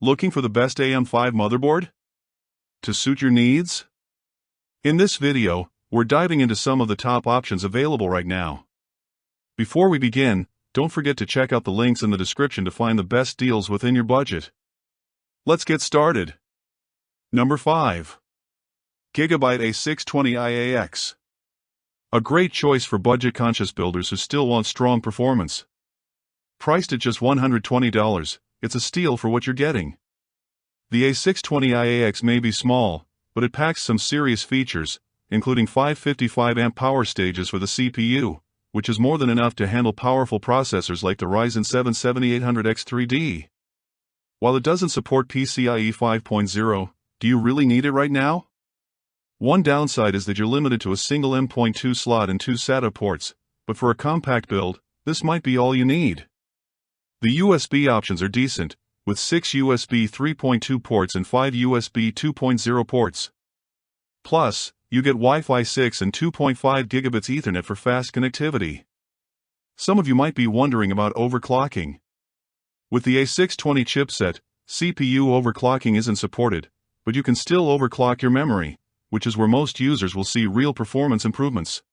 Looking for the best AM5 motherboard to suit your needs? In this video, we're diving into some of the top options available right now. Before we begin, don't forget to check out the links in the description to find the best deals within your budget. Let's get started. Number 5. Gigabyte A620 I AX. A great choice for budget-conscious builders who still want strong performance. Priced at just $120, it's a steal for what you're getting. The A620 I AX may be small, but it packs some serious features, including 555 amp power stages for the CPU, which is more than enough to handle powerful processors like the Ryzen 7 7800X3D. While it doesn't support PCIe 5.0, do you really need it right now? One downside is that you're limited to a single M.2 slot and 2 SATA ports, but for a compact build, this might be all you need. The USB options are decent, with 6 USB 3.2 ports and 5 USB 2.0 ports. Plus, you get Wi-Fi 6 and 2.5 gigabits Ethernet for fast connectivity. Some of you might be wondering about overclocking. With the A620 chipset, CPU overclocking isn't supported, but you can still overclock your memory, which is where most users will see real performance improvements.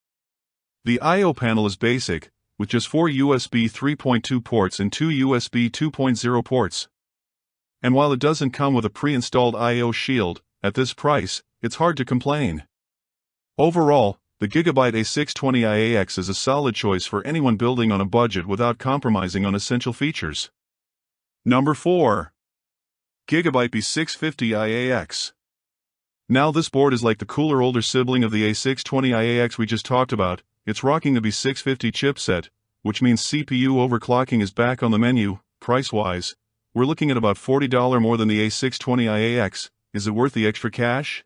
The I/O panel is basic, with just 4 USB 3.2 ports and 2 USB 2.0 ports. And while it doesn't come with a pre-installed I/O shield, at this price, it's hard to complain. Overall, the Gigabyte A620 I AX is a solid choice for anyone building on a budget without compromising on essential features. Number 4. Gigabyte B650i AX. Now this board is like the cooler older sibling of the A620 I AX we just talked about. It's rocking the B650 chipset, which means CPU overclocking is back on the menu. Price-wise, we're looking at about $40 more than the A620 I AX. Is it worth the extra cash?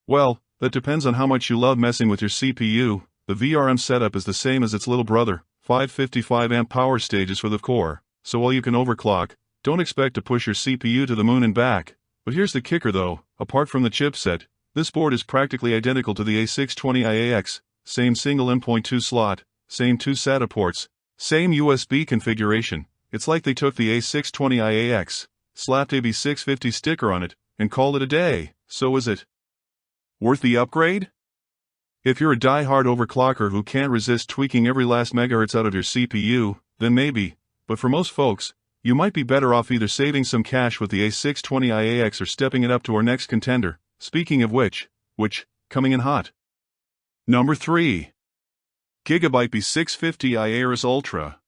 Well, that depends on how much you love messing with your CPU. The VRM setup is the same as its little brother, 555 amp power stages for the core, so while you can overclock, don't expect to push your CPU to the moon and back. But here's the kicker though, apart from the chipset, this board is practically identical to the A620 I AX, same single M.2 slot, same 2 SATA ports, same USB configuration. It's like they took the A620 I AX, slapped a B650 sticker on it, and called it a day. So is it worth the upgrade? If you're a die-hard overclocker who can't resist tweaking every last megahertz out of your CPU, then maybe, but for most folks, you might be better off either saving some cash with the A620 I AX or stepping it up to our next contender, speaking of which, coming in hot. Number 3. Gigabyte B650i Aorus Ultra.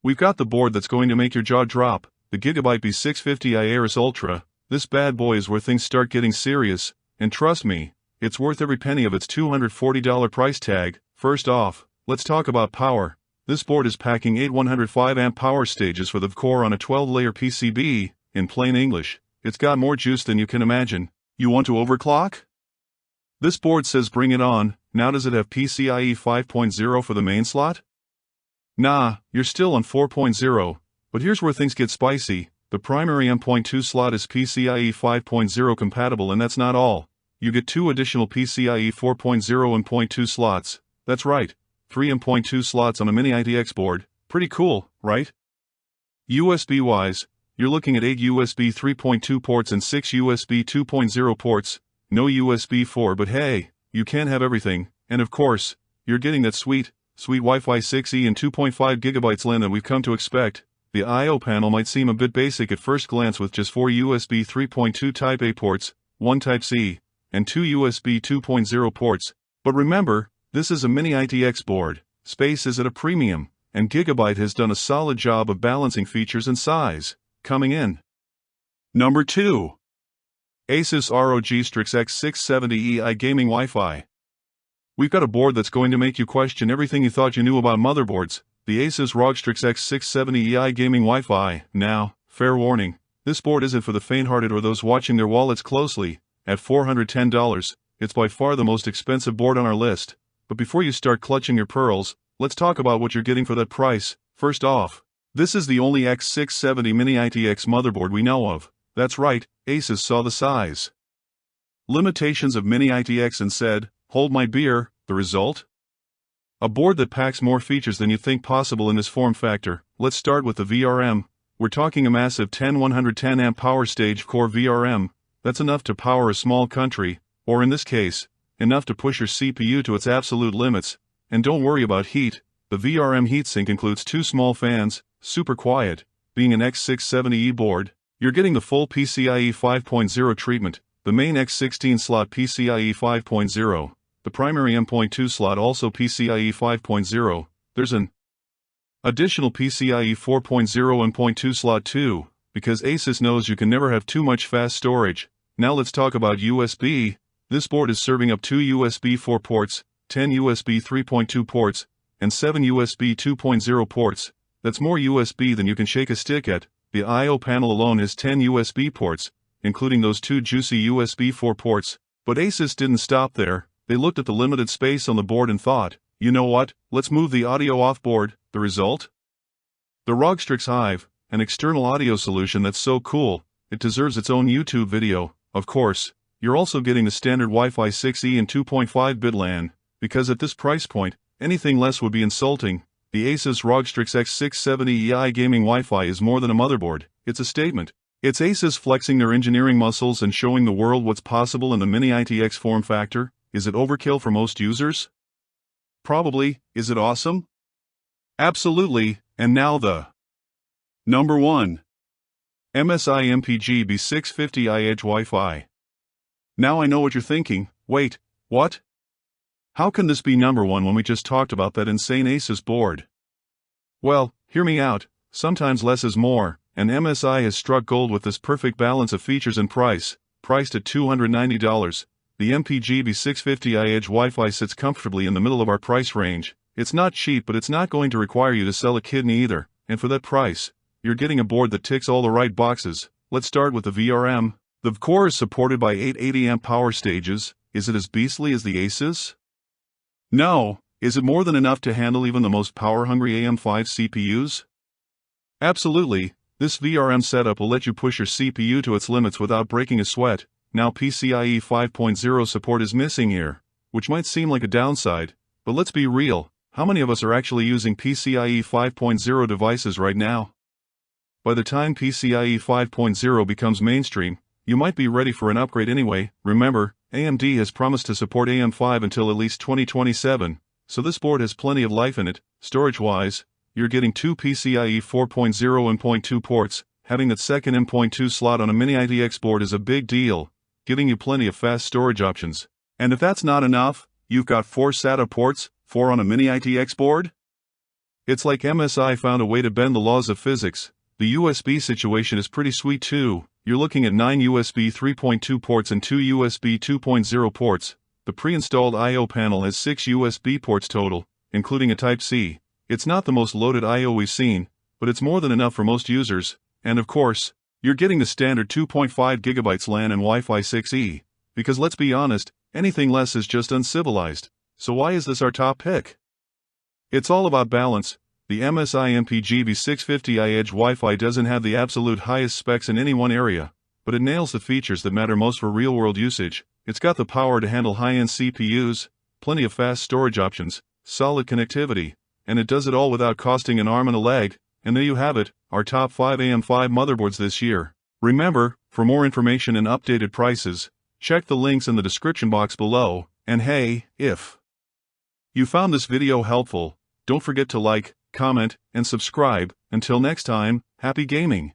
We've got the board that's going to make your jaw drop, the Gigabyte B650i Aorus Ultra. This bad boy is where things start getting serious, and trust me, it's worth every penny of its $240 price tag. First off, let's talk about power. This board is packing 8 105 amp power stages for the core on a 12-layer PCB. In plain English, it's got more juice than you can imagine. You want to overclock? This board says bring it on. Now does it have PCIe 5.0 for the main slot? Nah, you're still on 4.0, but here's where things get spicy. The primary M.2 slot is PCIe 5.0 compatible, and that's not all. You get 2 additional PCIe 4.0 M.2 slots. That's right, 3 M.2 slots on a mini ITX board. Pretty cool, right? USB-wise, you're looking at 8 USB 3.2 ports and 6 USB 2.0 ports. No USB 4, but hey, you can't have everything. And of course, you're getting that sweet Wi-Fi 6E and 2.5 gigabytes LAN that we've come to expect. The I/O panel might seem a bit basic at first glance with just 4 USB 3.2 Type A ports, 1 Type-C, and 2 USB 2.0 ports. But remember, this is a mini ITX board. Space is at a premium, and Gigabyte has done a solid job of balancing features and size. Coming in. Number 2. Asus ROG Strix X670i Gaming Wi-Fi. We've got a board that's going to make you question everything you thought you knew about motherboards. The Asus ROG Strix X670i Gaming Wi-Fi. Now, fair warning, this board isn't for the faint-hearted or those watching their wallets closely. At $410, it's by far the most expensive board on our list. But before you start clutching your pearls, let's talk about what you're getting for that price. First off, this is the only X670 mini ITX motherboard we know of. That's right, Asus saw the size, limitations of mini ITX and said, hold my beer. The result? A board that packs more features than you think possible in this form factor. Let's start with the VRM. we're talking a massive 10110 amp power stage core VRM. That's enough to power a small country, or in this case, enough to push your CPU to its absolute limits. And don't worry about heat, the VRM heatsink includes two small fans, super quiet. Being an X670E board, you're getting the full PCIe 5.0 treatment, the main X16 slot PCIe 5.0, the primary M.2 slot also PCIe 5.0, there's an additional PCIe 4.0 M.2 slot too, because Asus knows you can never have too much fast storage. Now let's talk about USB. This board is serving up 2 USB 4 ports, 10 USB 3.2 ports, and 7 USB 2.0 ports. That's more USB than you can shake a stick at. The I/O panel alone has 10 USB ports, including those two juicy USB 4 ports. But Asus didn't stop there. They looked at the limited space on the board and thought, you know what, let's move the audio off board. The result? The ROG Strix Hive, an external audio solution that's so cool, it deserves its own YouTube video. Of course, you're also getting the standard Wi-Fi 6E and 2.5-bit LAN, because at this price point, anything less would be insulting. The Asus ROG Strix X670i gaming Wi-Fi is more than a motherboard, it's a statement. It's Asus flexing their engineering muscles and showing the world what's possible in the Mini ITX form factor. Is it overkill for most users? Probably. Is it awesome? Absolutely. And now the number 1. MSI MPG B650i AX Wi-Fi. Now I know what you're thinking. Wait, what? How can this be number 1 when we just talked about that insane Asus board? Well, hear me out. Sometimes less is more, and MSI has struck gold with this perfect balance of features and price. Priced at $290, the MPG B650i AX Wi-Fi sits comfortably in the middle of our price range. It's not cheap, but it's not going to require you to sell a kidney either, and for that price, you're getting a board that ticks all the right boxes. Let's start with the VRM. The core is supported by 880 amp power stages. Is it as beastly as the Asus? No. Is it more than enough to handle even the most power-hungry AM5 CPUs? Absolutely. This VRM setup will let you push your CPU to its limits without breaking a sweat. Now PCIe 5.0 support is missing here, which might seem like a downside, but let's be real, how many of us are actually using PCIe 5.0 devices right now? By the time PCIe 5.0 becomes mainstream, you might be ready for an upgrade anyway. Remember, AMD has promised to support AM5 until at least 2027, so this board has plenty of life in it. Storage-wise, you're getting two PCIe 4.0 M.2 ports. Having that second M.2 slot on a Mini ITX board is a big deal, giving you plenty of fast storage options. And if that's not enough, you've got 4 SATA ports, 4 on a Mini ITX board? It's like MSI found a way to bend the laws of physics. The USB situation is pretty sweet too. You're looking at 9 USB 3.2 ports and 2 USB 2.0 ports. The pre-installed I/O panel has 6 USB ports total, including a Type-C. It's not the most loaded I/O we've seen, but it's more than enough for most users. And of course, you're getting the standard 2.5 GB LAN and Wi-Fi 6E, because let's be honest, anything less is just uncivilized. So why is this our top pick? It's all about balance. The MSI MPG B650i AX Wi-Fi doesn't have the absolute highest specs in any one area, but it nails the features that matter most for real-world usage. It's got the power to handle high-end CPUs, plenty of fast storage options, solid connectivity, and it does it all without costing an arm and a leg. And there you have it, our top 5 AM5 motherboards this year. Remember, for more information and updated prices, check the links in the description box below. And hey, if you found this video helpful, don't forget to like, comment, and subscribe. Until next time, happy gaming!